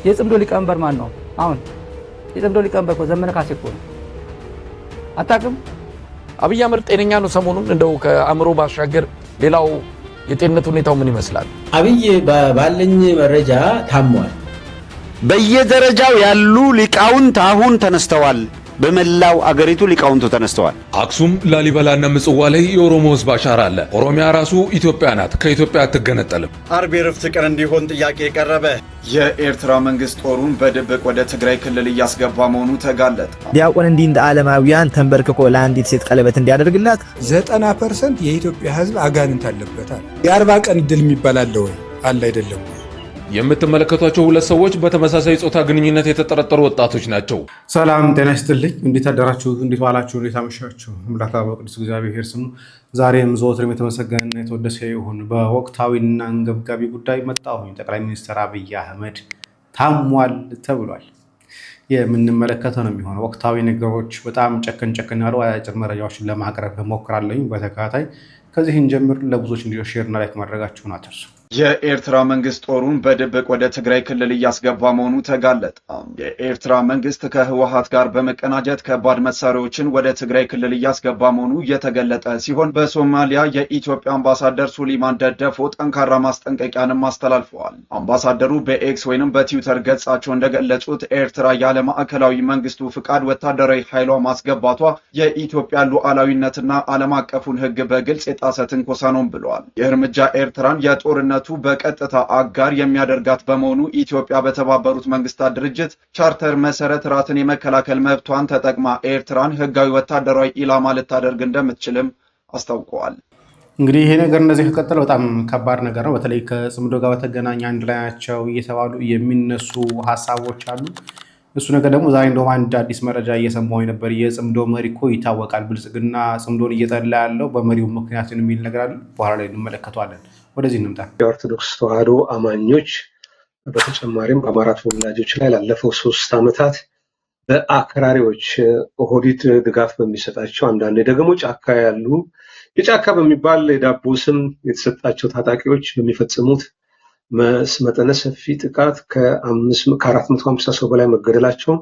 የጽምዶ ሊቀመንበር ማን ነው? አሁን የጽምዶ ሊቀመንበር እኮ ዘመነ ካሴ እኮ ነው። አታውቅም? አብይ አህመድ ጤነኛ ነው? ሰሞኑን እንደው ከአእምሮ ባሻገር ሌላው የጤንነት ሁኔታው ምን ይመስላል? አብይ ባለኝ መረጃ ታሟል። በየደረጃው ያሉ ሊቃውንት አሁን ተነስተዋል። በመላው አገሪቱ ሊቃውንቱ ተነስተዋል። አክሱም፣ ላሊበላና ምጽዋ ላይ የኦሮሞ ህዝብ አሻራ አለ። ኦሮሚያ ራሱ ኢትዮጵያ ናት፣ ከኢትዮጵያ አትገነጠልም። አርብ የዕረፍት ቀን እንዲሆን ጥያቄ ቀረበ። የኤርትራ መንግስት ጦሩን በድብቅ ወደ ትግራይ ክልል እያስገባ መሆኑ ተጋለጠ። ዲያቆን እንዲህ እንደ ዓለማውያን ተንበርክኮ ለአንዲት ሴት ቀለበት እንዲያደርግላት 90% የኢትዮጵያ ህዝብ አጋንንት አለበታል። የ40 ቀን እድል የሚባል አለ ወይ? አለ አይደለም? የምትመለከቷቸው ሁለት ሰዎች በተመሳሳይ ጾታ ግንኙነት የተጠረጠሩ ወጣቶች ናቸው። ሰላም ጤና ይስጥልኝ። እንዴት አደራችሁ? እንዴት ዋላችሁ? እንዴት አመሻችሁ? አምላክ በቅዱስ እግዚአብሔር ስሙ ዛሬም ዘወትርም የተመሰገነና የተወደሰ ይሁን። በወቅታዊና አንገብጋቢ ጉዳይ መጣሁኝ። ጠቅላይ ሚኒስትር አብይ አህመድ ታሟል ተብሏል። የምንመለከተው ነው የሚሆነው። ወቅታዊ ነገሮች በጣም ጨከን ያሉ አጭር መረጃዎችን ለማቅረብ እሞክራለሁ በተከታታይ። ከዚህን ጀምር ለብዙዎች እንዲደርስ ሼር እና ላይክ ማድረጋችሁን አትርሱ። የኤርትራ መንግስት ጦሩን በድብቅ ወደ ትግራይ ክልል እያስገባ መሆኑ ተጋለጠ። የኤርትራ መንግስት ከህወሓት ጋር በመቀናጀት ከባድ መሳሪያዎችን ወደ ትግራይ ክልል እያስገባ መሆኑ የተገለጠ ሲሆን በሶማሊያ የኢትዮጵያ አምባሳደር ሱሊማን ደደፎ ጠንካራ ማስጠንቀቂያንም አስተላልፈዋል። አምባሳደሩ በኤክስ ወይንም በትዊተር ገጻቸው እንደገለጹት ኤርትራ ያለ ማዕከላዊ መንግስቱ ፍቃድ ወታደራዊ ኃይሏ ማስገባቷ የኢትዮጵያ ሉዓላዊነትና ዓለም አቀፉን ህግ በግልጽ የጣሰ ትንኮሳ ነው ብለዋል። ይህ እርምጃ ኤርትራን የጦርነት በቀጥታ አጋር የሚያደርጋት በመሆኑ ኢትዮጵያ በተባበሩት መንግስታት ድርጅት ቻርተር መሰረት ራስን የመከላከል መብቷን ተጠቅማ ኤርትራን ህጋዊ ወታደራዊ ኢላማ ልታደርግ እንደምትችልም አስታውቀዋል። እንግዲህ ይሄ ነገር እንደዚህ ከቀጠለ በጣም ከባድ ነገር ነው። በተለይ ከጽምዶ ጋር በተገናኘ አንድ ላይ ናቸው እየተባሉ የሚነሱ ሀሳቦች አሉ። እሱ ነገር ደግሞ ዛሬ እንደውም አንድ አዲስ መረጃ እየሰማሁ ነበር። የጽምዶ መሪ እኮ ይታወቃል፣ ብልጽግና ጽምዶን እየጠላ ያለው በመሪው ምክንያት የሚል ነገር አለ። በኋላ ላይ እንመለከተዋለን። ወደዚህ እንምጣ። የኦርቶዶክስ ተዋህዶ አማኞች በተጨማሪም በአማራ ተወላጆች ላይ ላለፈው 3 ዓመታት በአክራሪዎች ኦህዴድ ድጋፍ በሚሰጣቸው አንዳንዴ ደግሞ ጫካ ያሉ የጫካ በሚባል የዳቦ ስም የተሰጣቸው ታጣቂዎች በሚፈጽሙት መጠነ ሰፊ ጥቃት ከ450 ሰው በላይ መገደላቸው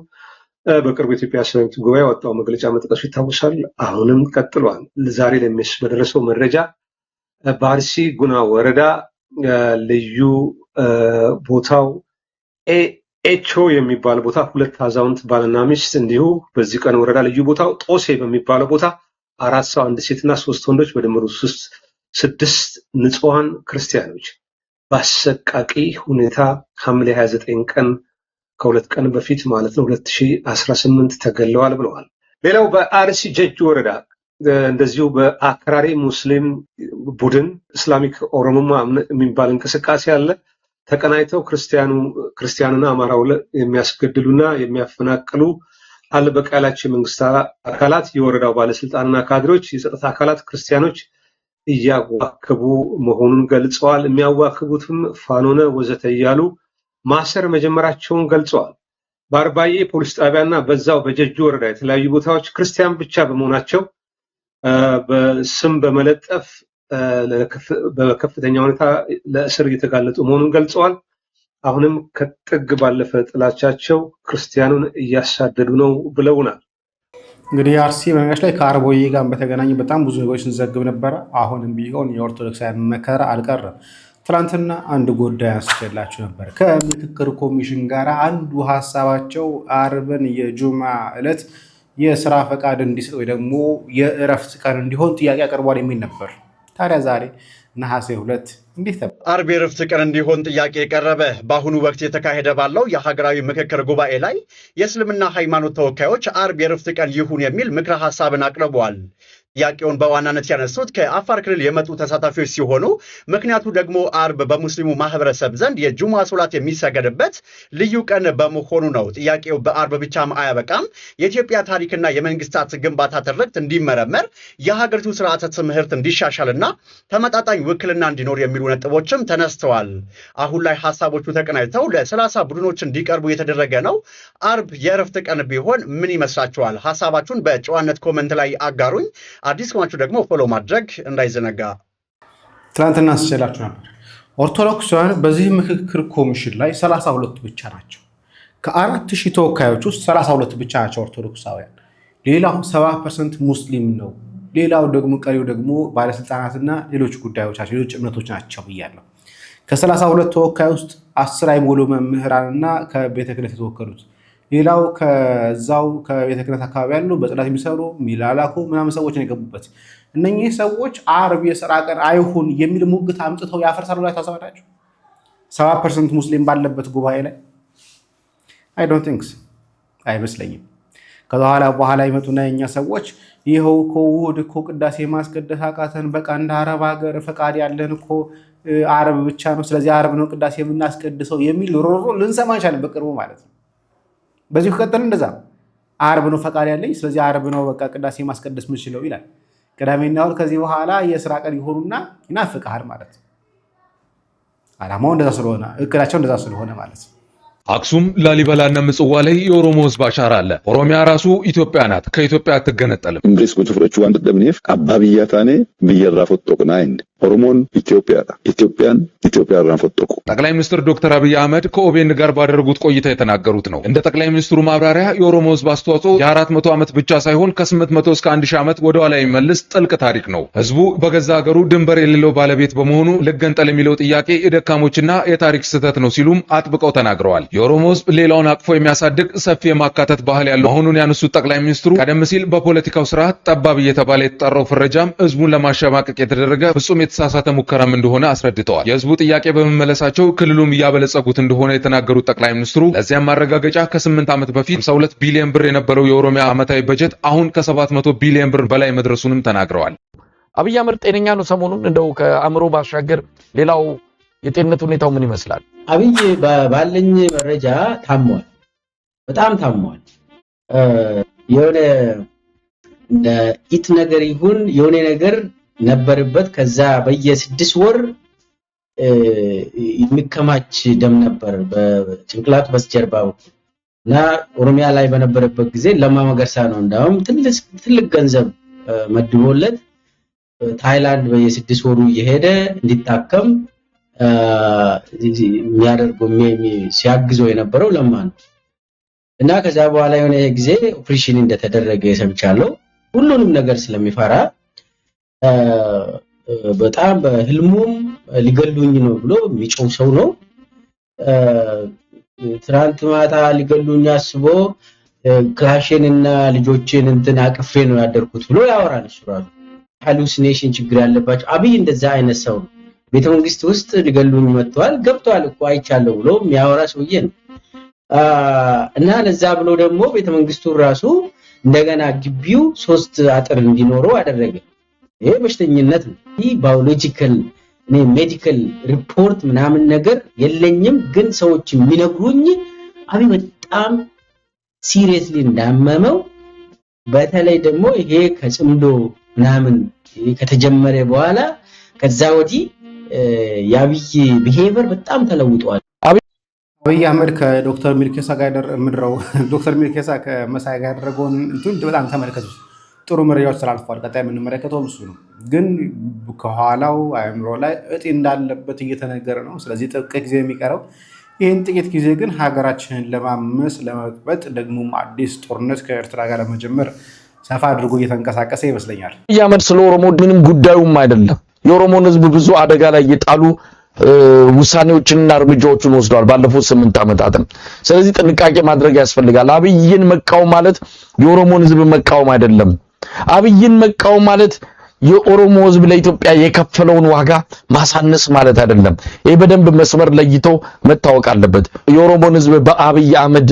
በቅርቡ የኢትዮጵያ ሰላም ጉባኤ ያወጣው መግለጫ መጥቀሱ ይታወሳል። አሁንም ቀጥሏል። ዛሬ በደረሰው መረጃ በአርሲ ጉና ወረዳ ልዩ ቦታው ኤቾ የሚባል ቦታ 2 አዛውንት ባልና ሚስት እንዲሁ በዚህ ቀን ወረዳ ልዩ ቦታው ጦሴ በሚባለው ቦታ 4 ሰው 1 ሴትና 3 ወንዶች በድምሩ 6 ንጹሃን ክርስቲያኖች በአሰቃቂ ሁኔታ ሐምሌ 29 ቀን ከ2 ቀን በፊት ማለት ነው 2018 ተገለዋል ብለዋል። ሌላው በአርሲ ጀጁ ወረዳ እንደዚሁ በአክራሪ ሙስሊም ቡድን እስላሚክ ኦሮሞማ የሚባል እንቅስቃሴ አለ። ተቀናይተው ክርስቲያንና አማራው የሚያስገድሉና የሚያፈናቅሉ አልበቃ ያላቸው የመንግስት አካላት፣ የወረዳው ባለስልጣንና ካድሬዎች፣ የጸጥታ አካላት ክርስቲያኖች እያዋከቡ መሆኑን ገልጸዋል። የሚያዋክቡትም ፋኖነ ወዘተ እያሉ ማሰር መጀመራቸውን ገልጸዋል። በአርባዬ ፖሊስ ጣቢያና በዛው በጀጁ ወረዳ የተለያዩ ቦታዎች ክርስቲያን ብቻ በመሆናቸው በስም በመለጠፍ በከፍተኛ ሁኔታ ለእስር እየተጋለጡ መሆኑን ገልጸዋል። አሁንም ከጥግ ባለፈ ጥላቻቸው ክርስቲያኑን እያሳደዱ ነው ብለውናል። እንግዲህ አርሲ በነገራችን ላይ ከአርቦዬ ጋር በተገናኘ በጣም ብዙ ነገሮች ስንዘግብ ነበረ። አሁንም ቢሆን የኦርቶዶክሳውያን መከራ አልቀረም። ትናንትና አንድ ጉዳይ አንስቼላችሁ ነበር። ከምክክር ኮሚሽን ጋር አንዱ ሀሳባቸው አርብን የጁማ ዕለት የስራ ፈቃድ እንዲሰጥ ወይ ደግሞ የእረፍት ቀን እንዲሆን ጥያቄ አቅርቧል የሚል ነበር። ታዲያ ዛሬ ነሐሴ 2 እንዴት አርብ የዕረፍት ቀን እንዲሆን ጥያቄ ቀረበ። በአሁኑ ወቅት የተካሄደ ባለው የሀገራዊ ምክክር ጉባኤ ላይ የእስልምና ሃይማኖት ተወካዮች አርብ የዕረፍት ቀን ይሁን የሚል ምክረ ሐሳብን አቅርበዋል። ጥያቄውን በዋናነት ያነሱት ከአፋር ክልል የመጡ ተሳታፊዎች ሲሆኑ ምክንያቱ ደግሞ አርብ በሙስሊሙ ማህበረሰብ ዘንድ የጁማ ሶላት የሚሰገድበት ልዩ ቀን በመሆኑ ነው። ጥያቄው በአርብ ብቻም አያበቃም። የኢትዮጵያ ታሪክና የመንግስታት ግንባታ ትርክት እንዲመረመር፣ የሀገሪቱ ስርዓተ ትምህርት እንዲሻሻልና ተመጣጣኝ ውክልና እንዲኖር የሚሉ ነጥቦችም ተነስተዋል። አሁን ላይ ሀሳቦቹ ተቀናጅተው ለ30 ቡድኖች እንዲቀርቡ የተደረገ ነው። አርብ የዕረፍት ቀን ቢሆን ምን ይመስላችኋል? ሀሳባችሁን በጨዋነት ኮመንት ላይ አጋሩኝ። አዲስ ከሆናችሁ ደግሞ ፎሎ ማድረግ እንዳይዘነጋ። ትናንትና አስችላችሁ ነበር። ኦርቶዶክሳውያን በዚህ ምክክር ኮሚሽን ላይ 32 ብቻ ናቸው። ከ4000 ተወካዮች ውስጥ 32 ብቻ ናቸው ኦርቶዶክሳውያን። ሌላው 70% ሙስሊም ነው። ሌላው ደግሞ ቀሪው ደግሞ ባለስልጣናትና ሌሎች ጉዳዮች ናቸው፣ ሌሎች እምነቶች ናቸው ብያለሁ። ከ32 ተወካይ ውስጥ 10 አይሞሉ መምህራንና ከቤተ ክህነት የተወከሉት። ሌላው ከዛው ከቤተ ክህነት አካባቢ ያሉ በጽዳት የሚሰሩ ሚላላኩ ምናምን ሰዎች ነው የገቡበት። እነኚህ ሰዎች ዓርብ የሥራ ቀን አይሁን የሚል ሙግት አምጥተው ያፈርሳሉ ላይ ታሰባላችሁ። 70% ሙስሊም ባለበት ጉባኤ ላይ አይ ዶንት ቲንክስ አይመስለኝም። በኋላ ይመጡና የኛ ሰዎች ይኸው እኮ እሑድ እኮ ቅዳሴ ማስቀደስ አቃተን፣ በቃ እንደ አረብ ሀገር ፈቃድ ያለን እኮ ዓርብ ብቻ ነው፣ ስለዚህ ዓርብ ነው ቅዳሴ የምናስቀድሰው የሚል ሮሮ ልንሰማ እንችላለን በቅርቡ ማለት ነው። በዚህ ከቀጠል እንደዛ ዓርብ ነው ፈቃድ ያለኝ፣ ስለዚህ ዓርብ ነው በቃ ቅዳሴ ማስቀደስ ምችለው ይላል። ቅዳሜና እሑድ ከዚህ በኋላ የሥራ ቀን ይሆኑና ይናፍቃል ማለት ነው። ዓላማው እንደዛ ስለሆነ እቅዳቸው እንደዛ ስለሆነ ማለት ነው። አክሱም ላሊበላና ምጽዋ ላይ የኦሮሞ ህዝብ አሻራ አለ። ኦሮሚያ ራሱ ኢትዮጵያ ናት፣ ከኢትዮጵያ አትገነጠልም። እምብሬስ ጎቹ ፍረቹ ዋንት ደምኔፍ አባብያ ታኔ ብየራ ፎቶቅና እንደ ኦሮሞን ኢትዮጵያን ኢትዮጵያ ራን ፎቶቁ ጠቅላይ ሚኒስትር ዶክተር አብይ አህመድ ከኦቤን ጋር ባደረጉት ቆይታ የተናገሩት ነው። እንደ ጠቅላይ ሚኒስትሩ ማብራሪያ የኦሮሞ ህዝብ አስተዋጽኦ የ400 ዓመት ብቻ ሳይሆን ከ800 እስከ 1000 ዓመት ወደ ኋላ የሚመልስ ጥልቅ ታሪክ ነው። ህዝቡ በገዛ ሀገሩ ድንበር የሌለው ባለቤት በመሆኑ ልገንጠል የሚለው ጥያቄ የደካሞችና የታሪክ ስህተት ነው ሲሉም አጥብቀው ተናግረዋል። የኦሮሞ ህዝብ ሌላውን አቅፎ የሚያሳድግ ሰፊ የማካተት ባህል ያለው መሆኑን ያነሱት ጠቅላይ ሚኒስትሩ ቀደም ሲል በፖለቲካው ስርዓት ጠባብ እየተባለ የተጠራው ፍረጃም ህዝቡን ለማሸማቀቅ የተደረገ ፍጹም የተሳሳተ ሙከራም እንደሆነ አስረድተዋል። የህዝቡ ጥያቄ በመመለሳቸው ክልሉም እያበለጸጉት እንደሆነ የተናገሩት ጠቅላይ ሚኒስትሩ ለዚያም ማረጋገጫ ከ8 ዓመት በፊት 52 ቢሊዮን ብር የነበረው የኦሮሚያ ዓመታዊ በጀት አሁን ከ700 ቢሊዮን ብር በላይ መድረሱንም ተናግረዋል። አብይ አህመድ ጤነኛ ነው ሰሞኑን? እንደው ከአእምሮ ባሻገር ሌላው የጤንነት ሁኔታው ምን ይመስላል? አብይ ባለኝ መረጃ ታሟል፣ በጣም ታሟል። የሆነ እንደ ኢት ነገር ይሁን የሆነ ነገር ነበርበት። ከዛ በየ6 ወር የሚከማች ደም ነበር በጭንቅላቱ በስተጀርባው እና ኦሮሚያ ላይ በነበረበት ጊዜ ለማ መገርሳ ነው እንዳውም ትልቅ ገንዘብ መድቦለት ታይላንድ በየ6 ወሩ እየሄደ እንዲታከም የሚያደርገው ሲያግዘው የነበረው ለማ ነው እና ከዛ በኋላ የሆነ ጊዜ ኦፕሬሽን እንደተደረገ ሰምቻለሁ። ሁሉንም ነገር ስለሚፈራ በጣም በህልሙም ሊገሉኝ ነው ብሎ የሚጮው ሰው ነው። ትናንት ማታ ሊገሉኝ አስቦ ክላሽንና ልጆችን እንትን አቅፌ ነው ያደርኩት ብሎ ያወራል። እሱ ራሱ ሃሉሲኔሽን ችግር ያለባቸው አብይ እንደዛ አይነት ሰው ነው። ቤተ መንግስት ውስጥ ሊገሉኝ መጥተዋል ገብተዋል እኮ አይቻለሁ ብሎ የሚያወራ ሰውዬ ነው። እና ለዛ ብሎ ደግሞ ቤተ መንግስቱ ራሱ እንደገና ግቢው 3 አጥር እንዲኖረው አደረገ። ይሄ በሽተኝነት ነው። ይሄ ባዮሎጂካል ሜዲካል ሪፖርት ምናምን ነገር የለኝም፣ ግን ሰዎች የሚነግሩኝ አብይ በጣም ሲሪየስሊ እንዳመመው፣ በተለይ ደግሞ ይሄ ከጽምዶ ምናምን ከተጀመረ በኋላ ከዛ ወዲህ የአብይ ቢሄቨር በጣም ተለውጧል። አብይ አህመድ ከዶክተር ሚልኬሳ ጋር ዶክተር ሚልኬሳ ከመሳይ ጋር ያደረገውን እንትን በጣም ተመልከቱ። ጥሩ መረጃዎች ስላልፏል። ቀጣይ የምንመለከተው እሱ ነው። ግን ከኋላው አእምሮ ላይ እጢ እንዳለበት እየተነገረ ነው። ስለዚህ ጥቂት ጊዜ የሚቀረው፣ ይህን ጥቂት ጊዜ ግን ሀገራችንን ለማመስ ለመጥበጥ ደግሞ አዲስ ጦርነት ከኤርትራ ጋር ለመጀመር ሰፋ አድርጎ እየተንቀሳቀሰ ይመስለኛል። አብይ አህመድ ስለ ኦሮሞ ምንም ጉዳዩም አይደለም። የኦሮሞን ህዝብ ብዙ አደጋ ላይ የጣሉ ውሳኔዎችንና እርምጃዎችን ወስደዋል ባለፉት 8 ዓመታት። ስለዚህ ጥንቃቄ ማድረግ ያስፈልጋል። አብይን መቃወም ማለት የኦሮሞን ህዝብ መቃወም አይደለም። አብይን መቃወም ማለት የኦሮሞ ህዝብ ለኢትዮጵያ የከፈለውን ዋጋ ማሳነስ ማለት አይደለም። ይሄ በደንብ መስመር ለይቶ መታወቅ አለበት። የኦሮሞን ህዝብ በአብይ አህመድ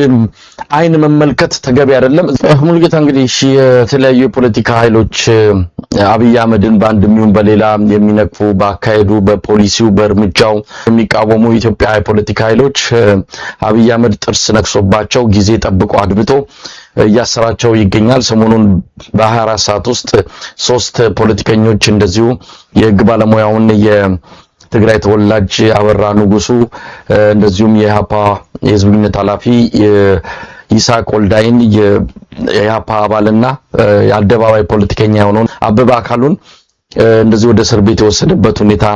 አይን መመልከት ተገቢ አይደለም። ሙሉጌታ እንግዲህ የተለያዩ የፖለቲካ ኃይሎች አብይ አህመድን በአንድ የሚሆን በሌላ የሚነቅፉ ባካሄዱ በፖሊሲው በእርምጃው የሚቃወሙ የኢትዮጵያ የፖለቲካ ኃይሎች አብይ አህመድ ጥርስ ነክሶባቸው ጊዜ ጠብቆ አድብቶ እያሰራቸው ይገኛል። ሰሞኑን በ24 ሰዓት ውስጥ 3 ፖለቲከኞች እንደዚሁ የህግ ባለሙያውን የትግራይ ተወላጅ አበራ ንጉሱ እንደዚሁም የኢሃፓ የህዝብ ግንኙነት ኃላፊ ይስሐቅ ወልዳይን የኢሃፓ አባልና የአደባባይ ፖለቲከኛ የሆነውን አበበ አካሉን እንደዚህ ወደ እስር ቤት የወሰደበት ሁኔታ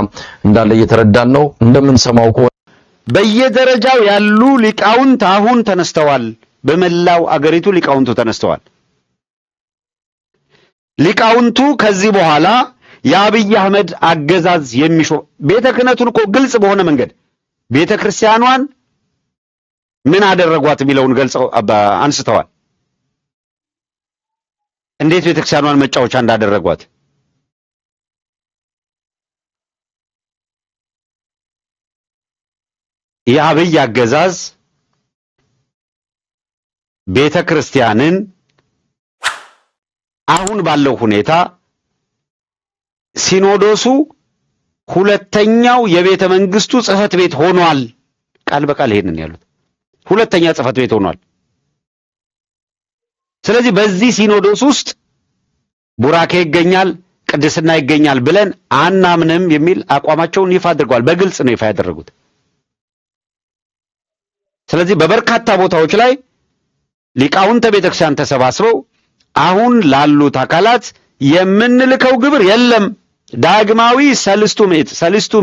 እንዳለ እየተረዳን ነው። እንደምንሰማው በየደረጃው ያሉ ሊቃውንት አሁን ተነስተዋል። በመላው አገሪቱ ሊቃውንቱ ተነስተዋል። ሊቃውንቱ ከዚህ በኋላ የአብይ አህመድ አገዛዝ ቤተ ክህነቱን እኮ ግልጽ በሆነ መንገድ ቤተ ክርስቲያኗን ምን አደረጓት የሚለውን ገልጸው አንስተዋል። እንዴት ቤተ ክርስቲያኗን መጫወቻ እንዳደረጓት የአብይ አገዛዝ ቤተ ክርስቲያንን አሁን ባለው ሁኔታ ሲኖዶሱ ሁለተኛው የቤተ መንግስቱ ጽሕፈት ቤት ሆኗል። ቃል በቃል ይሄንን ያሉት ሁለተኛ ጽሕፈት ቤት ሆኗል። ስለዚህ በዚህ ሲኖዶስ ውስጥ ቡራኬ ይገኛል፣ ቅድስና ይገኛል ብለን አናምንም የሚል አቋማቸውን ይፋ አድርገዋል። በግልጽ ነው ይፋ ያደረጉት። ስለዚህ በበርካታ ቦታዎች ላይ ሊቃውንተ ቤተክርስቲያን ተሰባስበው አሁን ላሉት አካላት የምንልከው ግብር የለም። ዳግማዊ ሰልስቱ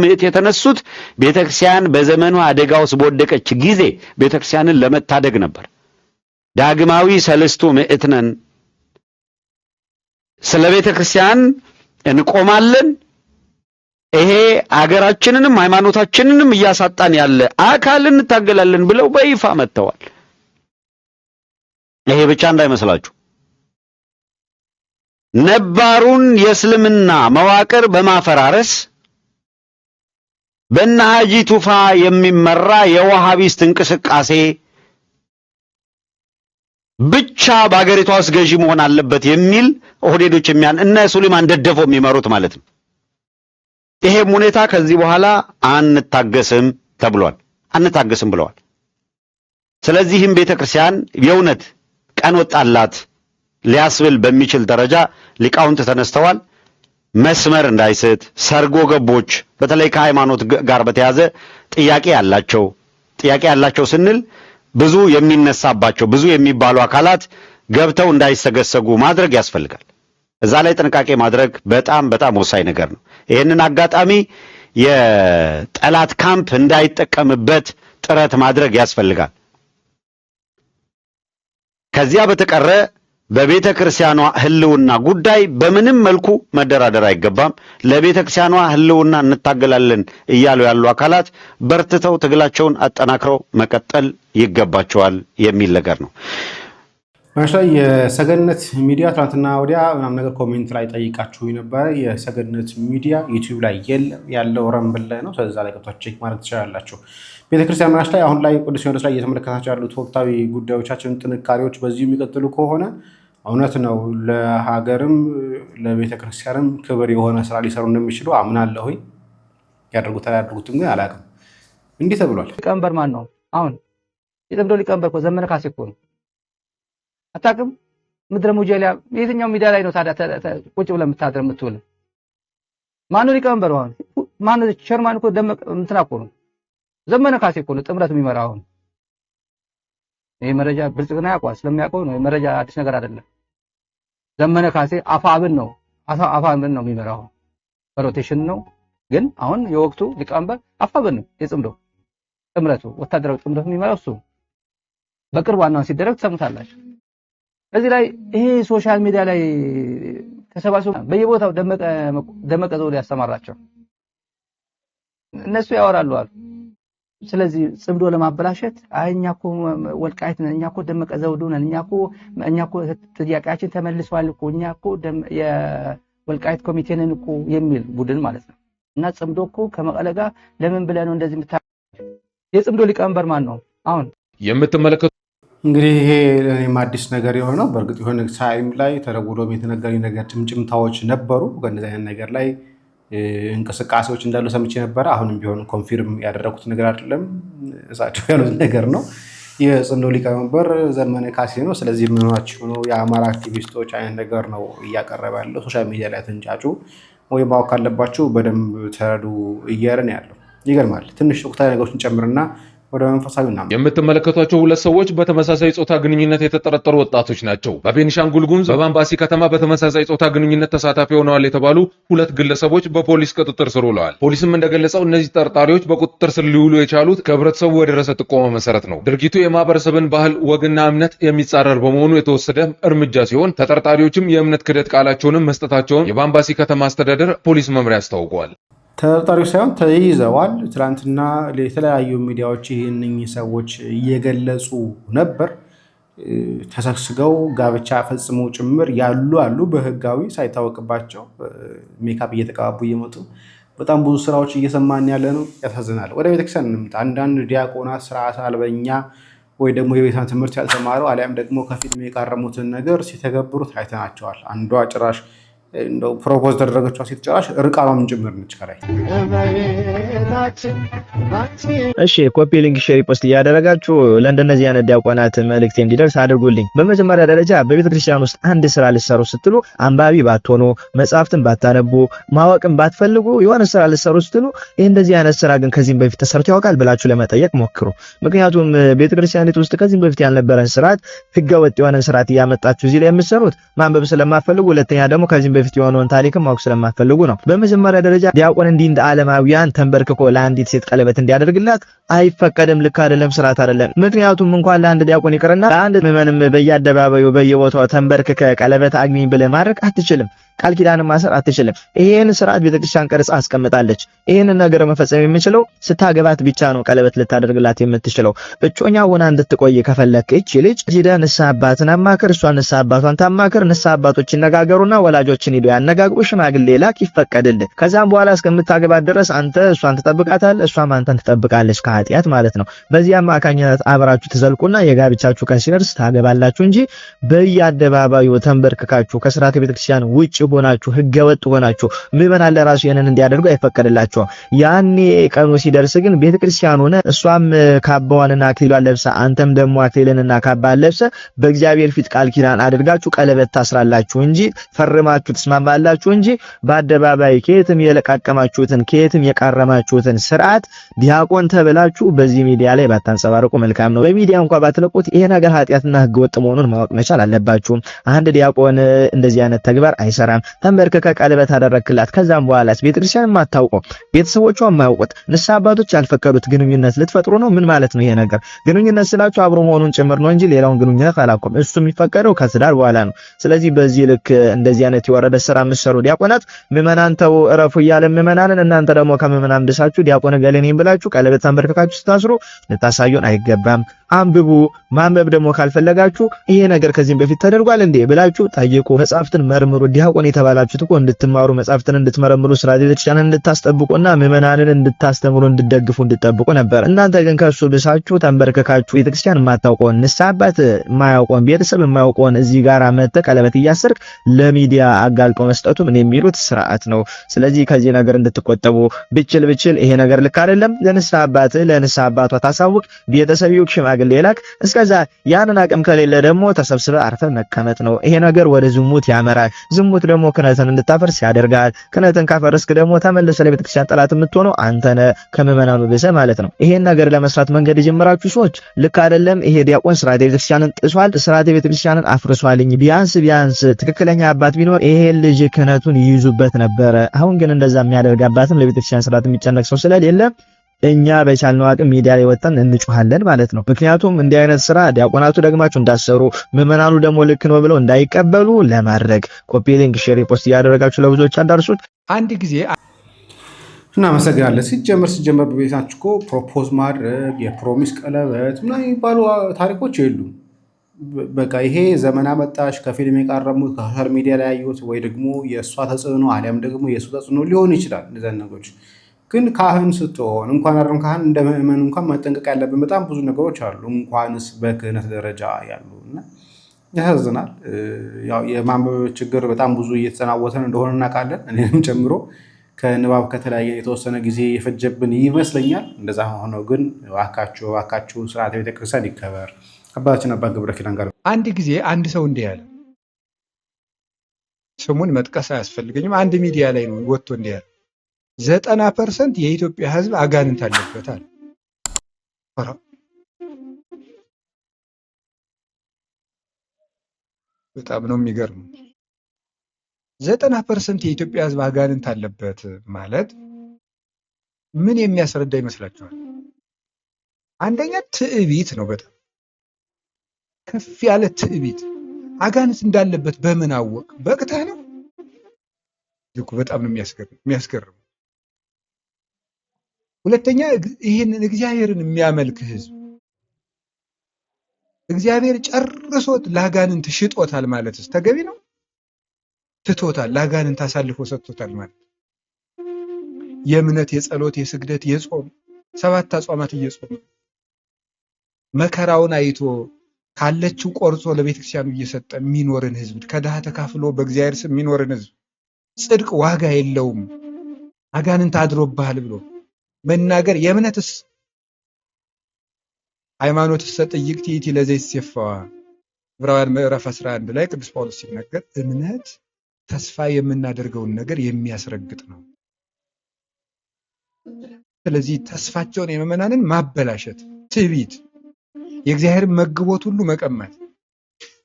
ምዕት የተነሱት ቤተክርስቲያን በዘመኑ አደጋ ውስጥ በወደቀች ጊዜ ቤተክርስቲያንን ለመታደግ ነበር። ዳግማዊ ሰልስቱ ምዕት ነን፣ ስለ ቤተክርስቲያን እንቆማለን፣ ይሄ አገራችንንም ሃይማኖታችንንም እያሳጣን ያለ አካል እንታገላለን ብለው በይፋ መጥተዋል። ይሄ ብቻ እንዳይመስላችሁ ነባሩን የእስልምና መዋቅር በማፈራረስ በእነ ሐጂ ቱፋ የሚመራ የዋሃቢስት እንቅስቃሴ ብቻ በአገሪቷ ውስጥ ገዢ መሆን አለበት የሚል ኦህዴዶች እነ ሱሌማን ደደፎ የሚመሩት ማለት ነው። ይሄም ሁኔታ ከዚህ በኋላ አንታገስም ተብሏል። አንታገስም ብለዋል። ስለዚህም ቤተክርስቲያን የእውነት ቀን ወጣላት ሊያስብል በሚችል ደረጃ ሊቃውንት ተነስተዋል። መስመር እንዳይስት ሰርጎ ገቦች በተለይ ከሃይማኖት ጋር በተያዘ ጥያቄ ያላቸው ስንል ብዙ የሚነሳባቸው ብዙ የሚባሉ አካላት ገብተው እንዳይሰገሰጉ ማድረግ ያስፈልጋል። እዛ ላይ ጥንቃቄ ማድረግ በጣም በጣም ወሳኝ ነገር ነው። ይህንን አጋጣሚ የጠላት ካምፕ እንዳይጠቀምበት ጥረት ማድረግ ያስፈልጋል። ከዚያ በተቀረ በቤተ ክርስቲያኗ ህልውና ጉዳይ በምንም መልኩ መደራደር አይገባም። ለቤተ ክርስቲያኗ ህልውና እንታገላለን እያሉ ያሉ አካላት በርትተው ትግላቸውን አጠናክረው መቀጠል ይገባቸዋል የሚል ነገር ነው። ማሻይ የሰገነት ሚዲያ ትናንትና ወዲያ ምናምን ነገር ኮሜንት ላይ ጠይቃችሁ ነበር። የሰገነት ሚዲያ ዩቲዩብ ላይ የለም፣ ያለው ረምብል ላይ ነው። ስለዛ ላይ ገብታችሁ ቼክ ማድረግ ትችላላችሁ። ቤተክርስቲያን ላይ አሁን ላይ ቅዱስ ሲኖዶስ ላይ እየተመለከታችሁ ያሉት ወቅታዊ ጉዳዮቻችን ጥንካሬዎች በዚሁ የሚቀጥሉ ከሆነ እውነት ነው ለሀገርም ለቤተክርስቲያንም ክብር የሆነ ስራ ሊሰሩ እንደሚችሉ አምናለሁኝ። ያደርጉታል ያደርጉትም ግን አላውቅም። እንዲህ ተብሏል። ሊቀመንበር ማን ነው? አሁን የጠብዶ ሊቀመንበር እኮ ዘመነ ካሴ እኮ ነው። አታውቅም? ምድረ ሙጀሊያ የትኛው ሚዲያ ላይ ነው ታዲያ ቁጭ ብለህ የምታድር የምትውል? ማነው ሊቀመንበሩ? አሁን ማነው? ሸርማን እኮ ደመቀ እንትና እኮ ነው። ዘመነ ካሴ እኮ ነው ጥምረት የሚመራው። አሁን ይሄ መረጃ ብልጽግና ያውቀዋል። ስለሚያውቀው ነው መረጃ አዲስ ነገር አይደለም። ዘመነ ካሴ አፋብን ነው የሚመራው። በሮቴሽን ነው ግን አሁን የወቅቱ ሊቀመንበር አፋብን ነው። የጽምዶ ጥምረቱ ወታደራዊ ጥምረቱ የሚመራው እሱ። በቅርብ ዋናውን ሲደረግ ትሰሙታላችሁ። እዚህ ላይ ይሄ ሶሻል ሚዲያ ላይ ተሰባስበው በየቦታው ደመቀ ዘውዱ ያስተማራቸው እነሱ ያወራሉ አሉ። ስለዚህ ጽምዶ ለማበላሸት እኛ እኮ ወልቃይት ነን፣ እኛ እኮ ደመቀ ዘውዱ ነን፣ እኛ እኮ ጥያቄያችን ተመልሷል እኮ እኛ እኮ የወልቃይት ኮሚቴ ነን እኮ የሚል ቡድን ማለት ነው። እና ጽምዶ እኮ ከመቀለ ጋር ለምን ብለህ ነው እንደዚህ የጽምዶ ሊቀመንበር ማን ነው? አሁን የምትመለከቱ እንግዲህ ይሄ ለኔም አዲስ ነገር የሆነው በእርግጥ የሆነ ታይም ላይ ተደውሎ የተነገረኝ ነገር ጭምጭምታዎች ነበሩ። በእንደዚህ አይነት ነገር ላይ እንቅስቃሴዎች እንዳሉ ሰምቼ ነበረ። አሁንም ቢሆን ኮንፊርም ያደረኩት ነገር አይደለም፣ እሳቸው ያሉት ነገር ነው። የጽምዶ ሊቀመንበር ዘመነ ካሴ ነው። ስለዚህ ምንሆናችሁ ነው የአማራ አክቲቪስቶች አይነት ነገር ነው እያቀረበ ያለው። ሶሻል ሚዲያ ላይ ተንጫጩ ወይ ማወቅ ካለባችሁ በደንብ ተረዱ እያለን ያለው ይገርማል። ትንሽ ወቅታዊ ነገሮችን ጨምርና ወደ መንፈሳዊ እና የምትመለከቷቸው ሁለት ሰዎች በተመሳሳይ ጾታ ግንኙነት የተጠረጠሩ ወጣቶች ናቸው። በቤኒሻንጉል ጉሙዝ በባምባሲ ከተማ በተመሳሳይ ጾታ ግንኙነት ተሳታፊ ሆነዋል የተባሉ ሁለት ግለሰቦች በፖሊስ ቁጥጥር ስር ውለዋል። ፖሊስም እንደገለጸው እነዚህ ተጠርጣሪዎች በቁጥጥር ስር ሊውሉ የቻሉት ከህብረተሰቡ በደረሰ ጥቆማ መሰረት ነው። ድርጊቱ የማህበረሰብን ባህል፣ ወግና እምነት የሚጻረር በመሆኑ የተወሰደ እርምጃ ሲሆን ተጠርጣሪዎችም የእምነት ክህደት ቃላቸውንም መስጠታቸውን የባምባሲ ከተማ አስተዳደር ፖሊስ መምሪያ አስታውቋል። ተጠርጣሪዎች ሳይሆን ተይዘዋል። ትናንትና የተለያዩ ሚዲያዎች ይህንን ሰዎች እየገለጹ ነበር። ተሰግስገው ጋብቻ ፈጽመው ጭምር ያሉ አሉ። በህጋዊ ሳይታወቅባቸው ሜካፕ እየተቀባቡ እየመጡ በጣም ብዙ ስራዎች እየሰማን ያለ ነው። ያሳዝናል። ወደ ቤተክርስቲያን እንምጣ። አንዳንድ ዲያቆናት ስርዓት አልበኛ ወይ ደግሞ የቤተ ትምህርት ያልተማረው አሊያም ደግሞ ከፊልም የቃረሙትን ነገር ሲተገብሩት አይተናቸዋል። አንዷ ጭራሽ እንደው ፕሮፖዝ ተደረገችው ሲጨራሽ ርቃኗም ጭምር ነች ከላይ። እሺ ኮፒ ሊንክ ሼር ፖስት እያደረጋችሁ ለእንደነዚህ አይነት ዲያቆናት መልእክት እንዲደርስ አድርጉልኝ። በመጀመሪያ ደረጃ በቤተ ክርስቲያን ውስጥ አንድ ስራ ልትሰሩ ስትሉ አንባቢ ባትሆኑ፣ መጽሐፍትን ባታነቡ፣ ማወቅን ባትፈልጉ የሆነ ስራ ልትሰሩ ስትሉ ይህ እንደዚህ አይነት ስራ ግን ከዚህም በፊት ተሰርቶ ያውቃል ብላችሁ ለመጠየቅ ሞክሩ። ምክንያቱም ቤተ ክርስቲያኒቱ ውስጥ ከዚህም በፊት ያልነበረን ስርዓት፣ ህገወጥ የሆነን ስርዓት እያመጣችሁ እዚህ ላይ የምትሰሩት ማንበብ ስለማትፈልጉ፣ ሁለተኛ ደግሞ ከዚህም በፊት የሆነውን ታሪክም ማወቅ ስለማትፈልጉ ነው። በመጀመሪያ ደረጃ ዲያቆን እንዲህ እንደ ዓለማውያን ተንበርክኮ ለአንዲት ሴት ቀለበት እንዲያደርግላት አይፈቀድም። ልክ አይደለም፣ ስርዓት አይደለም። ምክንያቱም እንኳን ለአንድ ዲያቆን ይቅርና ለአንድ ምዕመንም በየአደባባዩ በየቦታው ተንበርክከ ቀለበት አግኝ ብለህ ማድረግ አትችልም። ቃል ኪዳንን ማሰር አትችልም። ይሄን ስርዓት ቤተክርስቲያን ቀርጻ አስቀምጣለች። ይሄን ነገር መፈጸም የምችለው ስታገባት ብቻ ነው ቀለበት ልታደርግላት የምትችለው። እጮኛ ሆና እንድትቆይ ከፈለክ እቺ ልጅ ሄደህ ንስሐ አባትን አማክር፣ እሷ ንስሐ አባቷን ታማክር። ንስሐ አባቶች ይነጋገሩና ወላጆችን ሄዶ ያነጋግሩ፣ ሽማግሌ ላክ፣ ይፈቀድልህ። ከዛም በኋላ እስከምታገባት ድረስ አንተ እሷን ትጠብቃታለህ፣ እሷም አንተን ትጠብቃለች ከኃጢአት ማለት ነው። በዚህ አማካኝነት አብራችሁ ትዘልቁና የጋብቻችሁ ቀን ሲደርስ ታገባላችሁ እንጂ በየአደባባዩ ተንበርክካችሁ ከስርዓተ ቤተክርስቲያን ውጭ ሆናችሁ ህገወጥ ሆናችሁ ምዕመናን ለራሱ ያንን እንዲያደርጉ አይፈቀድላቸውም። ያኔ ቀኑ ሲደርስ ግን ቤተክርስቲያን ሆነ እሷም ካባዋንና አክሊሏን ለብሳ አንተም ደግሞ አክሊልንና ካባን ለብሰ በእግዚአብሔር ፊት ቃል ኪዳን አድርጋችሁ ቀለበት ታስራላችሁ እንጂ ፈርማችሁ ተስማማላችሁ እንጂ በአደባባይ ከየትም የለቃቀማችሁትን ከየትም የቃረማችሁትን ስርዓት ዲያቆን ተብላችሁ በዚህ ሚዲያ ላይ ባታንጸባርቁ መልካም ነው። በሚዲያ እንኳን ባትለቁት ይሄ ነገር ኃጢአትና ህገወጥ መሆኑን ማወቅ መቻል አለባችሁ። አንድ ዲያቆን እንደዚህ አይነት ተግባር አይሰራም። ተንበርከከ ቀለበት አደረክላት። ከዛም በኋላስ ቤተክርስቲያን የማታውቀው ቤተሰቦቿ የማያውቁት ንስሐ አባቶች ያልፈቀዱት ግንኙነት ልትፈጥሩ ነው? ምን ማለት ነው ይሄ ነገር? ግንኙነት ስላችሁ አብሮ መሆኑን ጭምር ነው እንጂ ሌላውን ግንኙነት አላቆም። እሱ የሚፈቀደው ከትዳር በኋላ ነው። ስለዚህ በዚህ ልክ እንደዚህ አይነት የወረደ ስራ የምትሰሩ ዲያቆናት ምዕመናን ተው እረፉ እያለ ምዕመናንን እናንተ ደግሞ ከምዕመናን ድሳችሁ ዲያቆን ገለኔን ብላችሁ ቀለበት ተንበርከካችሁ ስታስሩ ልታሳዩን አይገባም። አንብቡ። ማንበብ ደግሞ ካልፈለጋችሁ ይሄ ነገር ከዚህም በፊት ተደርጓል እንዴ ብላችሁ ጠይቁ። መጽሐፍትን መርምሩ። ዲያቆን የተባላችሁት እኮ እንድትማሩ መጽሐፍትን እንድትመረምሩ ስርዓተ ቤተክርስቲያንን እንድታስጠብቁና ምዕመናንን እንድታስተምሩ እንድትደግፉ እንድትጠብቁ ነበር። እናንተ ግን ከሱ ብሳችሁ ተንበርከካችሁ ቤተክርስቲያን የማታውቀውን ንስሐ አባት የማያውቀውን ቤተሰብ የማያውቀውን እዚህ ጋር መተ ቀለበት እያሰርክ ለሚዲያ አጋልጦ መስጠቱ ምን የሚሉት ስርዓት ነው። ስለዚህ ከዚህ ነገር እንድትቆጠቡ ብችል ይሄ ነገር ልክ አይደለም። ለንስሐ አባቷ ታሳውቅ፣ ቤተሰብ ይውቅ፣ ሽማግሌ ላክ። እስከዛ ያንን አቅም ከሌለ ደግሞ ተሰብስበ አርፈ መቀመጥ ነው። ይሄ ነገር ወደ ዝሙት ያመራል። ዝሙት ደግሞ ክህነትን እንድታፈርስ ያደርጋል። ክህነትን ካፈረስክ ደግሞ ተመለሰ ለቤተክርስቲያን ጠላት የምትሆነው አንተ ነህ ከምዕመናኑ ብሰ ማለት ነው። ይሄን ነገር ለመስራት መንገድ የጀመራችሁ ሰዎች ልክ አይደለም። ይሄ ዲያቆን ስርዓተ ቤተክርስቲያንን ጥሷል፣ ስርዓተ ቤተክርስቲያንን አፍርሷልኝ። ቢያንስ ትክክለኛ አባት ቢኖር ይሄ ልጅ ክህነቱን ይይዙበት ነበረ። አሁን ግን እንደዛ የሚያደርግ አባትም ለቤተክርስቲያን ስርዓት የሚጨነቅ ሰው ስለሌለ እኛ በቻልነው አቅም ሚዲያ ላይ ወጣን እንጮሃለን ማለት ነው። ምክንያቱም እንዲህ አይነት ስራ ዲያቆናቱ ደግማችሁ እንዳሰሩ ምዕመናኑ ደግሞ ልክ ነው ብለው እንዳይቀበሉ ለማድረግ ኮፒ ሊንክ ሼር ፖስት እያደረጋችሁ ለብዙዎች አዳርሱት። አንድ ጊዜ እናመሰግናለን። ሲጀመር በቤታችሁ እኮ ፕሮፖዝ ማድረግ የፕሮሚስ ቀለበት ምናምን የሚባሉ ታሪኮች የሉም። በቃ ይሄ ዘመን አመጣሽ ከፊልም የቃረሙት ከሶሻል ሚዲያ ላይ ያዩት ወይ ደግሞ የእሷ ተጽዕኖ አሊያም ደግሞ የእሱ ተጽዕኖ ሊሆን ይችላል። እንደዚያ ነገሮች ግን ካህን ስትሆን እንኳን አይደለም ካህን እንደ ምዕመን እንኳን መጠንቀቅ ያለብን በጣም ብዙ ነገሮች አሉ። እንኳንስ በክህነት ደረጃ ያሉ እና ያሳዝናል። ያው የማንበብ ችግር በጣም ብዙ እየተሰናወተን እንደሆነ እናውቃለን። እኔንም ጨምሮ ከንባብ ከተለያየ የተወሰነ ጊዜ የፈጀብን ይመስለኛል። እንደዛ ሆኖ ግን እባካችሁ ስርዓተ ቤተክርስቲያን ይከበር። አባታችን አባ ገብረ ኪዳን ጋር አንድ ጊዜ አንድ ሰው እንዲህ ያለ ስሙን መጥቀስ አያስፈልገኝም። አንድ ሚዲያ ላይ ነው ወጥቶ እንዲህ ያለ 90% የኢትዮጵያ ሕዝብ አጋንንት አለበታል። ኧረ በጣም ነው የሚገርመው። 90% የኢትዮጵያ ሕዝብ አጋንንት አለበት ማለት ምን የሚያስረዳ ይመስላችኋል? አንደኛ ትዕቢት ነው። በጣም ከፍ ያለ ትዕቢት። አጋንንት እንዳለበት በምን አወቅ? በቅተህ ነው እኮ። በጣም ነው የሚያስገርም። ሁለተኛ ይህንን እግዚአብሔርን የሚያመልክ ሕዝብ እግዚአብሔር ጨርሶት ለአጋንንት ሽጦታል ማለትስ ተገቢ ነው? ትቶታል፣ ለአጋንንት አሳልፎ ሰጥቶታል ማለት የእምነት የጸሎት የስግደት የጾም 7 አጽዋማት እየጾመ መከራውን አይቶ ካለችው ቆርጾ ለቤተክርስቲያኑ እየሰጠ የሚኖርን ሕዝብ ከድሃ ተካፍሎ በእግዚአብሔር ስም የሚኖርን ሕዝብ ጽድቅ ዋጋ የለውም አጋንንት አድሮብሃል ብሎ መናገር የእምነትስ ሃይማኖትስ ጥይቅት ይእቲ ለዘይሴፈዋ ዕብራውያን ምዕራፍ 11 ላይ ቅዱስ ጳውሎስ ሲናገር እምነት ተስፋ የምናደርገውን ነገር የሚያስረግጥ ነው። ስለዚህ ተስፋቸውን የምዕመናንን ማበላሸት፣ ትዕቢት፣ የእግዚአብሔር መግቦት ሁሉ መቀማት።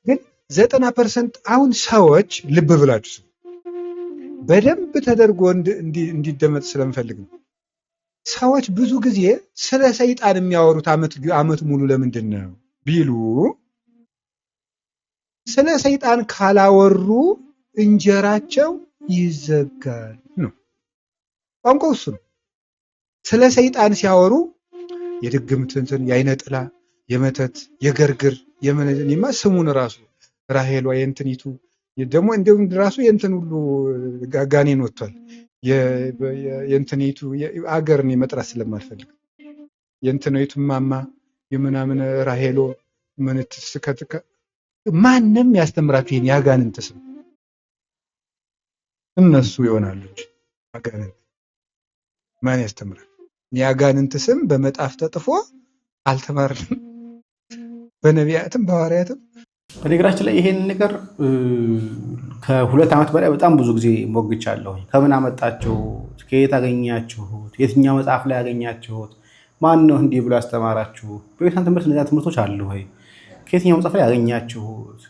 ግን 90% አሁን ሰዎች ልብ ብላችሁ በደንብ ተደርጎ እንዲደመጥ ስለምፈልግ ነው። ሰዎች ብዙ ጊዜ ስለ ሰይጣን የሚያወሩት ዓመት ሙሉ ለምንድን ነው ቢሉ ስለ ሰይጣን ካላወሩ እንጀራቸው ይዘጋል ነው ቋንቋው እሱ ነው። ስለ ሰይጣን ሲያወሩ የድግምትን የአይነ ጥላ የመተት የገርግር የመነኒማ ስሙን ራሱ ራሄል ወይ እንትኒቱ ደግሞ እንደውም ራሱ የእንትን ሁሉ ጋጋኔን ወጥቷል። የእንትኒቱ አገርን መጥራት ስለማልፈልግ የእንትኒቱ ማማ የምናምን ራሄሎ ምንት ስከትከ ማንም ያስተምራችሁ ይሄን ያጋንንት ስም እነሱ ይሆናሉ። አጋንንት ማን ያስተምራል? ያጋንንት ስም በመጣፍ ተጥፎ አልተማርንም በነቢያትም በሐዋርያትም። በነገራችን ላይ ይሄን ነገር ከ2 ዓመት በላይ በጣም ብዙ ጊዜ ሞግቻለሁ። ከምን አመጣችሁት? ከየት አገኛችሁት? የትኛው መጽሐፍ ላይ ያገኛችሁት? ማን ነው እንዲህ ብሎ ያስተማራችሁ? በቤተክርስቲያን ትምህርት እነዚያ ትምህርቶች አሉ ወይ? ከየትኛው መጽሐፍ ላይ ያገኛችሁት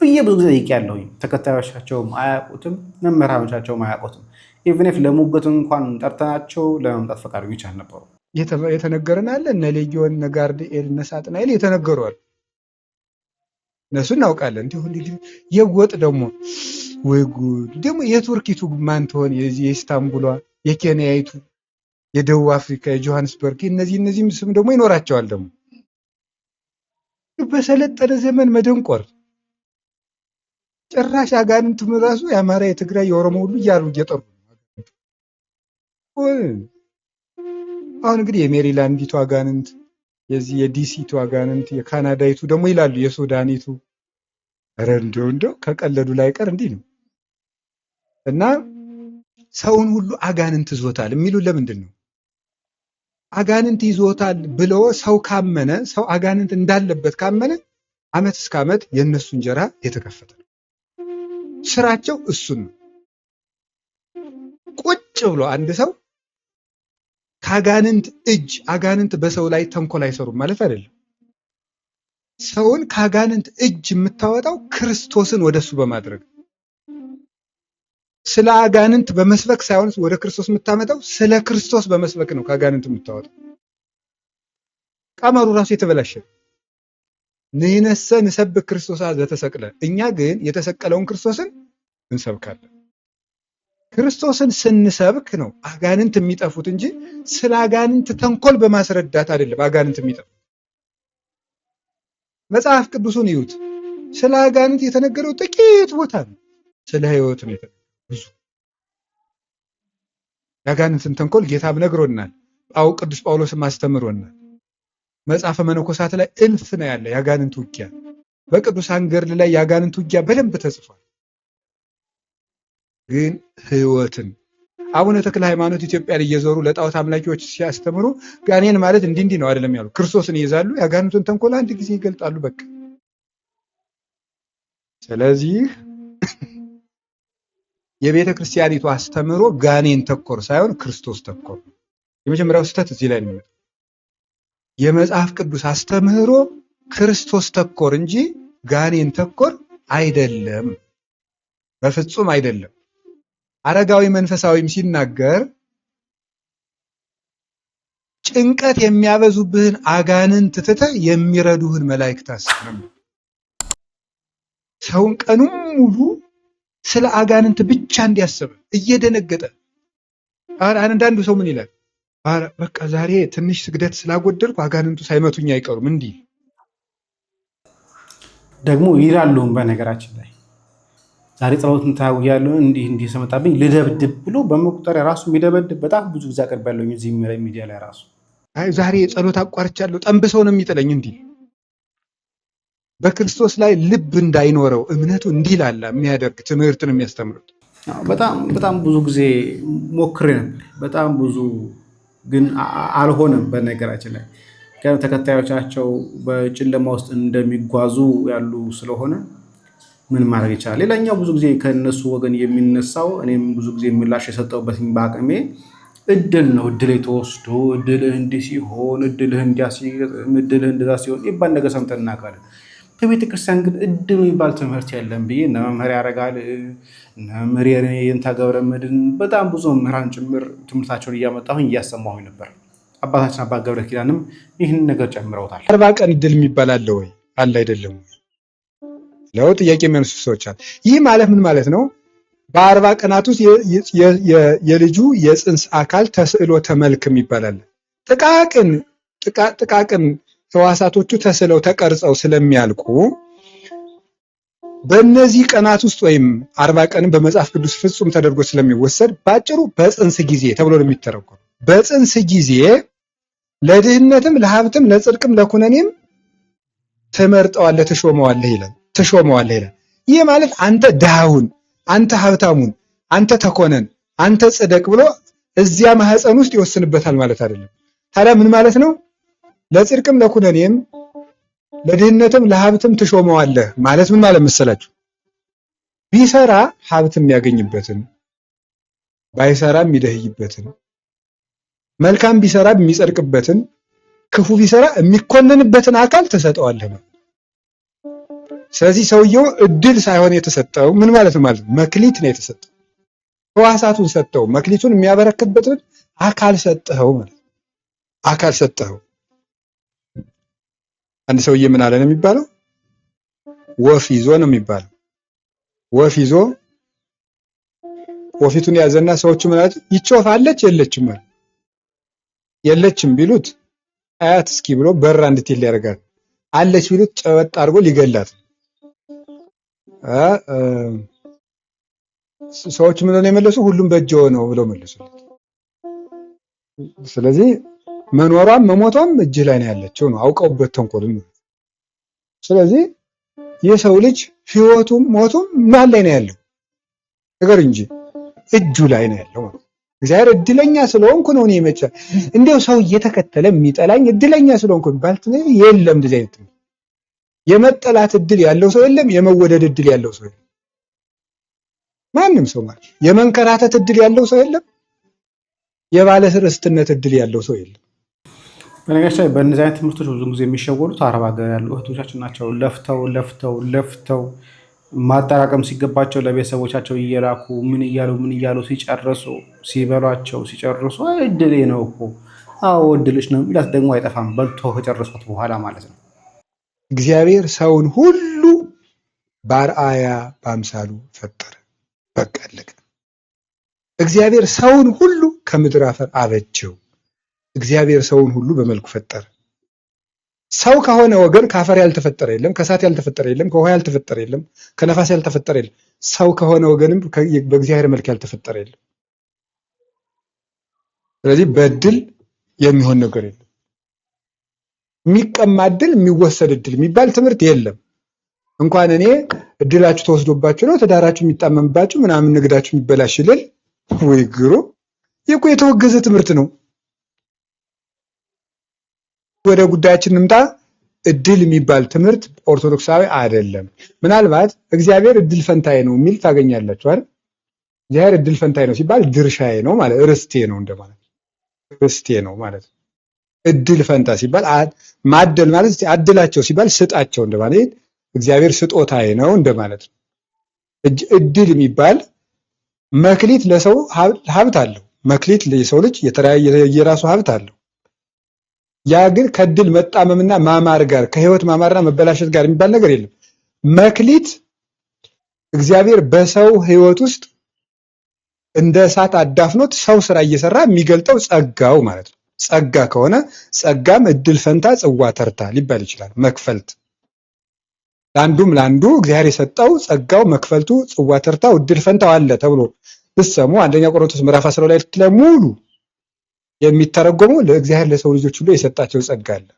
ብዬ ብዙ ጊዜ ጠይቄያለሁ። ተከታዮቻቸውም አያውቁትም፣ መምህራኖቻቸውም አያውቁትም። ኢቭን ኢፍ ለሙገት እንኳን ጠርተናቸው ለመምጣት ፈቃደኞች አልነበሩ። የተነገረን አለ እነ ሌጊዮን እነ ጋርድኤል እነ ሳጥናኤል የተነገሩ አሉ። እነሱ እናውቃለን። እንዲሁ የጎጥ ደግሞ ወይ ጉድ! ደግሞ የቱርኪቱ ማን ትሆን? የኢስታንቡሏ፣ የኬንያይቱ፣ የደቡብ አፍሪካ፣ የጆሃንስበርግ እነዚህም ስም ደግሞ ይኖራቸዋል። ደግሞ በሰለጠነ ዘመን መደንቆር ጭራሽ አጋንንቱም ራሱ የአማራ፣ የትግራይ፣ የኦሮሞ ሁሉ እያሉ እየጠሩ አሁን እንግዲህ የሜሪላንዲቱ አጋንንት የዚህ የዲሲቱ አጋንንት የካናዳይቱ ደግሞ ይላሉ የሱዳኒቱ። ኧረ እንደው ከቀለዱ ላይ ቀር እንዲህ ነው። እና ሰውን ሁሉ አጋንንት ይዞታል የሚሉ ለምንድን ነው? አጋንንት ይዞታል ብሎ ሰው ካመነ፣ ሰው አጋንንት እንዳለበት ካመነ ዓመት እስከ ዓመት የእነሱ እንጀራ የተከፈተ ነው። ስራቸው እሱን ነው። ቁጭ ብሎ አንድ ሰው ከአጋንንት እጅ አጋንንት በሰው ላይ ተንኮል አይሰሩም ማለት አይደለም። ሰውን ከአጋንንት እጅ የምታወጣው ክርስቶስን ወደሱ በማድረግ ስለ አጋንንት በመስበክ ሳይሆን ወደ ክርስቶስ የምታመጣው ስለ ክርስቶስ በመስበክ ነው። ከአጋንንት የምታወጣው ቀመሩ ራሱ የተበላሸ ንሕነሰ ንሰብክ ክርስቶስ ዘተሰቅለ፣ እኛ ግን የተሰቀለውን ክርስቶስን እንሰብካለን። ክርስቶስን ስንሰብክ ነው አጋንንት የሚጠፉት እንጂ ስለ አጋንንት ተንኮል በማስረዳት አይደለም። አጋንንት የሚጠፉት መጽሐፍ ቅዱሱን ይዩት። ስለ አጋንንት የተነገረው ጥቂት ቦታ ነው። ስለ ሕይወት ነው የተነገረው ብዙ። የአጋንንትን ተንኮል ጌታም ነግሮናል። ቅዱስ ጳውሎስም አስተምሮናል። መጽሐፈ መነኮሳት ላይ እልፍ ነው ያለ የአጋንንት ውጊያ። በቅዱሳን ገድል ላይ የአጋንንት ውጊያ በደንብ ተጽፏል። ግን ሕይወትን አቡነ ተክለ ሃይማኖት ኢትዮጵያን እየዞሩ ለጣዖት አምላኪዎች ሲያስተምሩ ጋኔን ማለት እንዲህ ነው አይደለም ያሉ። ክርስቶስን ይይዛሉ፣ የአጋንንቱን ተንኮል አንድ ጊዜ ይገልጣሉ። በቃ ስለዚህ የቤተ ክርስቲያኒቱ አስተምሮ ጋኔን ተኮር ሳይሆን ክርስቶስ ተኮር ነው። የመጀመሪያው ስህተት እዚህ ላይ ነው። የመጽሐፍ ቅዱስ አስተምህሮ ክርስቶስ ተኮር እንጂ ጋኔን ተኮር አይደለም፣ በፍጹም አይደለም። አረጋዊ መንፈሳዊም ሲናገር ጭንቀት የሚያበዙብህን አጋንንት ትተህ የሚረዱህን መላእክት አስብ ነው። ሰውን ቀኑን ሙሉ ስለ አጋንንት ብቻ እንዲያስብ እየደነገጠ አንዳንዱ ሰው ምን ይላል? በቃ ዛሬ ትንሽ ስግደት ስላጎደልኩ አጋንንቱ ሳይመቱኝ አይቀሩም እንዲህ ደግሞ ይላሉ። በነገራችን ላይ ዛሬ ጸሎትን ታውያለሁ እንዲህ ሰመጣብኝ ልደብድብ ብሎ በመቁጠሪያ ራሱ የሚደበድብ በጣም ብዙ ጊዜ አቀርባለሁ እዚህ ሚዲያ ላይ ራሱ። አይ ዛሬ ጸሎት አቋርቻለሁ ጠንብሰው ነው የሚጥለኝ እንዲህ በክርስቶስ ላይ ልብ እንዳይኖረው እምነቱ እንዲላላ የሚያደርግ ትምህርት ነው የሚያስተምሩት። በጣም ብዙ ጊዜ ሞክሬ ነበር፣ በጣም ብዙ ግን አልሆነም። በነገራችን ላይ ተከታዮቻቸው በጨለማ ውስጥ እንደሚጓዙ ያሉ ስለሆነ ምን ማድረግ ይቻላል? ሌላኛው ብዙ ጊዜ ከነሱ ወገን የሚነሳው እኔም ብዙ ጊዜ ምላሽ የሰጠውበት በአቅሜ እድል ነው። እድል ተወስዶ እድልህ እንዲህ ሲሆን እድልህ እንደዛ ሲሆን ይባል ነገር ሰምተን እናውቃለን። በቤተክርስቲያን ግን እድል የሚባል ትምህርት የለም ብዬ እነ መምህር ያረጋል እነ መምህር የንታ ገብረመድህን በጣም ብዙ መምህራን ጭምር ትምህርታቸውን እያመጣሁኝ እያሰማሁኝ ነበር። አባታችን አባ ገብረ ኪዳንም ይህን ነገር ጨምረውታል። 40 ቀን እድል የሚባል አለ ወይ? አለ አይደለም? ለው ጥያቄ የሚያነሱ ሰዎች አሉ። ይህ ማለት ምን ማለት ነው? በ40 ቀናት ውስጥ የልጁ የጽንስ አካል ተስዕሎተ መልክ ይባላል። ጥቃቅን ሕዋሳቶቹ ተስለው ተቀርጸው ስለሚያልቁ በእነዚህ ቀናት ውስጥ ወይም 40 ቀንም በመጽሐፍ ቅዱስ ፍጹም ተደርጎ ስለሚወሰድ ባጭሩ በጽንስ ጊዜ ተብሎ ነው የሚተረጎመው። በጽንስ ጊዜ ለድህነትም ለሀብትም ለጽድቅም ለኩነኔም ትመርጠዋለህ ትሾመዋለህ ይላል። ይህ ማለት አንተ ድሃውን፣ አንተ ሀብታሙን፣ አንተ ተኮነን፣ አንተ ጽደቅ ብሎ እዚያ ማህፀን ውስጥ ይወስንበታል ማለት አይደለም። ታዲያ ምን ማለት ነው? ለጽድቅም ለኩነኔም ለድህነትም ለሀብትም ትሾመዋለህ ማለት ምን ማለት መሰላችሁ? ቢሰራ ሀብት የሚያገኝበትን፣ ባይሰራ የሚደህይበትን፣ መልካም ቢሰራ የሚጸድቅበትን፣ ክፉ ቢሰራ የሚኮነንበትን አካል ትሰጠዋለህ ነው። ስለዚህ ሰውየው እድል ሳይሆን የተሰጠው ምን ማለት ነው? መክሊት ነው የተሰጠው። ሕዋሳቱን ሰጠው፣ መክሊቱን የሚያበረክትበትን አካል ሰጠኸው ማለት አካል ሰጠኸው። አንድ ሰውዬ ምን አለ ነው የሚባለው? ወፍ ይዞ ነው የሚባለው። ወፍ ይዞ ወፊቱን ያዘና ሰዎቹ ምን አሉ? ይህች ወፍ አለች የለችም ማለት የለችም ቢሉት አያት እስኪ ብሎ በራ እንድትል ያደርጋል። አለች ቢሉት ጨበጥ አድርጎ ሊገላት። ሰዎች ምን ነው የመለሱ? ሁሉም በእጅዎ ነው ብለው መለሱለት። ስለዚህ መኖሯም መሞቷም እጅ ላይ ነው ያለችው ነው፣ አውቀውበት ተንኮልን ነው። ስለዚህ የሰው ልጅ ህይወቱም ሞቱም ማን ላይ ነው ያለው? ነገር እንጂ እጁ ላይ ነው ያለው። እግዚአብሔር እድለኛ ስለሆንኩ ነው እኔ መቼ እንደው ሰው እየተከተለ የሚጠላኝ እድለኛ ስለሆንኩ ባልት የለም። እንደዚህ አይነት የመጠላት እድል ያለው ሰው የለም፣ የመወደድ እድል ያለው ሰው የለም። ማንም ሰው ማለት የመንከራተት እድል ያለው ሰው የለም፣ የባለስርስትነት እድል ያለው ሰው የለም። በነገራችን ላይ በእነዚህ አይነት ትምህርቶች ብዙ ጊዜ የሚሸወዱት አረብ ሀገር ያሉ እህቶቻችን ናቸው። ለፍተው ማጠራቀም ሲገባቸው ለቤተሰቦቻቸው እየላኩ ምን እያሉ ሲጨርሱ ሲበሏቸው ሲጨርሱ እድሌ ነው እኮ አዎ እድልሽ ነው የሚላት ደግሞ አይጠፋም፣ በልቶ ከጨረሱት በኋላ ማለት ነው። እግዚአብሔር ሰውን ሁሉ በአርአያ በአምሳሉ ፈጠረ። በቃ አለቀ። እግዚአብሔር ሰውን ሁሉ ከምድር አፈር አበጀው። እግዚአብሔር ሰውን ሁሉ በመልኩ ፈጠረ። ሰው ከሆነ ወገን ከአፈር ያልተፈጠረ የለም፣ ከእሳት ያልተፈጠረ የለም፣ ከውሃ ያልተፈጠረ የለም፣ ከነፋስ ያልተፈጠረ የለም። ሰው ከሆነ ወገንም በእግዚአብሔር መልክ ያልተፈጠረ የለም። ስለዚህ በእድል የሚሆን ነገር የለም። የሚቀማ እድል፣ የሚወሰድ እድል የሚባል ትምህርት የለም። እንኳን እኔ እድላችሁ ተወስዶባችሁ ነው ትዳራችሁ የሚጣመምባችሁ ምናምን ንግዳችሁ የሚበላሽ ይልል ወይ ግሩ ይሄ የተወገዘ ትምህርት ነው። ወደ ጉዳያችን እንምጣ። እድል የሚባል ትምህርት ኦርቶዶክሳዊ አይደለም። ምናልባት እግዚአብሔር እድል ፈንታዬ ነው የሚል ታገኛላችሁ አይደል? እግዚአብሔር እድል ፈንታዬ ነው ሲባል ድርሻዬ ነው ማለት ርስቴ ነው እንደማለት ርስቴ ነው ማለት። እድል ፈንታ ሲባል ማደል ማለት አድላቸው ሲባል ስጣቸው እንደማለት እግዚአብሔር ስጦታዬ ነው እንደማለት ነው። እድል የሚባል መክሊት ለሰው ሀብት አለው። መክሊት ለሰው ልጅ የተለያየ የራሱ ሀብት አለው። ያ ግን ከእድል መጣመምና ማማር ጋር ከህይወት ማማርና መበላሸት ጋር የሚባል ነገር የለም። መክሊት እግዚአብሔር በሰው ህይወት ውስጥ እንደ እሳት አዳፍኖት ሰው ስራ እየሰራ የሚገልጠው ጸጋው ማለት ነው። ጸጋ ከሆነ ጸጋም እድል ፈንታ ጽዋ ተርታ ሊባል ይችላል። መክፈልት ለአንዱ እግዚአብሔር የሰጠው ጸጋው መክፈልቱ ጽዋ ተርታው እድል ፈንታው አለ ተብሎ ብትሰሙ አንደኛ ቆሮንቶስ ምዕራፍ 12 ላይ ሙሉ የሚተረጎመው ለእግዚአብሔር ለሰው ልጆች ሁሉ የሰጣቸው ጸጋ አለ።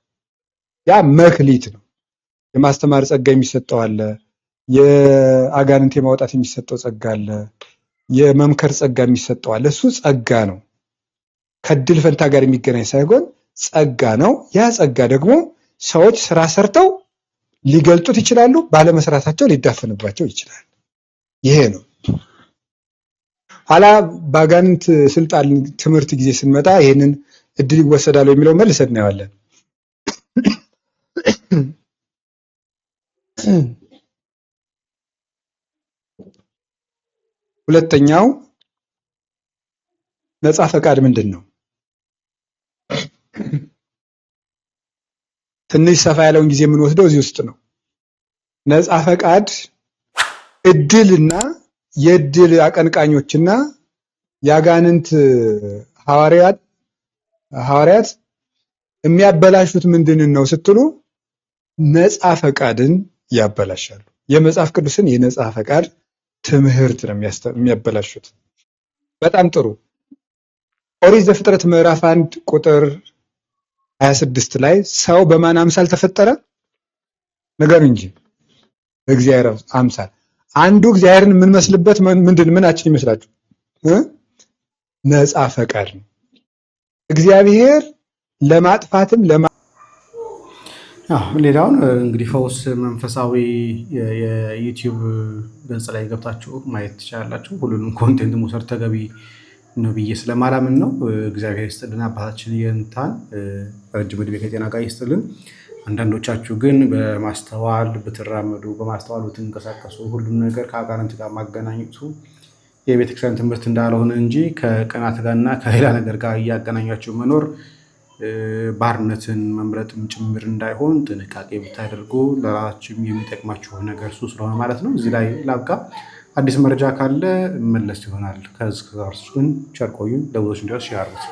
ያ መክሊት ነው። የማስተማር ጸጋ የሚሰጠው አለ። የአጋንንት የማውጣት የሚሰጠው ጸጋ አለ። የመምከር ጸጋ የሚሰጠው አለ። እሱ ጸጋ ነው። ከእድል ፈንታ ጋር የሚገናኝ ሳይሆን ጸጋ ነው። ያ ጸጋ ደግሞ ሰዎች ስራ ሰርተው ሊገልጡት ይችላሉ፣ ባለመስራታቸው ሊዳፈንባቸው ይችላል። ይሄ ነው። ኋላ በአጋንንት ስልጣን ትምህርት ጊዜ ስንመጣ ይሄንን እድል ይወሰዳሉ የሚለው መልሰን እናየዋለን። ሁለተኛው ነፃ ፈቃድ ምንድን ነው? ትንሽ ሰፋ ያለውን ጊዜ የምንወስደው እዚህ ውስጥ ነው። ነፃ ፈቃድ እድልና የእድል አቀንቃኞችና የአጋንንት ሐዋርያት የሚያበላሹት ምንድን ነው ስትሉ ነፃ ፈቃድን ያበላሻሉ። የመጽሐፍ ቅዱስን የነፃ ፈቃድ ትምህርት ነው የሚያበላሹት። በጣም ጥሩ። ኦሪት ዘፍጥረት ምዕራፍ 1 ቁጥር 26 ላይ ሰው በማን አምሳል ተፈጠረ? ነገር እንጂ እግዚአብሔር አምሳል። አንዱ እግዚአብሔርን የምንመስልበት ምናችን ይመስላችሁ? ነፃ ፈቃድ ነው። እግዚአብሔር ለማጥፋትም ሌላውን እንግዲህ ፈውስ መንፈሳዊ የዩቲዩብ ገጽ ላይ ገብታችሁ ማየት ትችላላችሁ። ሁሉንም ኮንቴንት መውሰድ ተገቢ ነው ብዬ ስለማላምን ነው። እግዚአብሔር ይስጥልን። አባታችን የንታን ረጅም ዕድሜ ከጤና ጋር ይስጥልን። አንዳንዶቻችሁ ግን በማስተዋል ብትራመዱ፣ በማስተዋል ብትንቀሳቀሱ ሁሉም ነገር ከአጋንንት ጋር ማገናኘቱ የቤተክርስቲያን ትምህርት እንዳልሆነ እንጂ ከቅናት ጋርና ከሌላ ነገር ጋር እያገናኛችሁ መኖር ባርነትን መምረጥም ጭምር እንዳይሆን ጥንቃቄ ብታደርጉ ለራሳችሁም የሚጠቅማችሁ ነገር እሱ ስለሆነ ማለት ነው። እዚህ ላይ ላብቃ። አዲስ መረጃ ካለ መለስ ይሆናል። ከዚህ ጋር ግን ቸር ቆዩ። ለብዙዎች እንዲደርስ ሼር አድርጉት።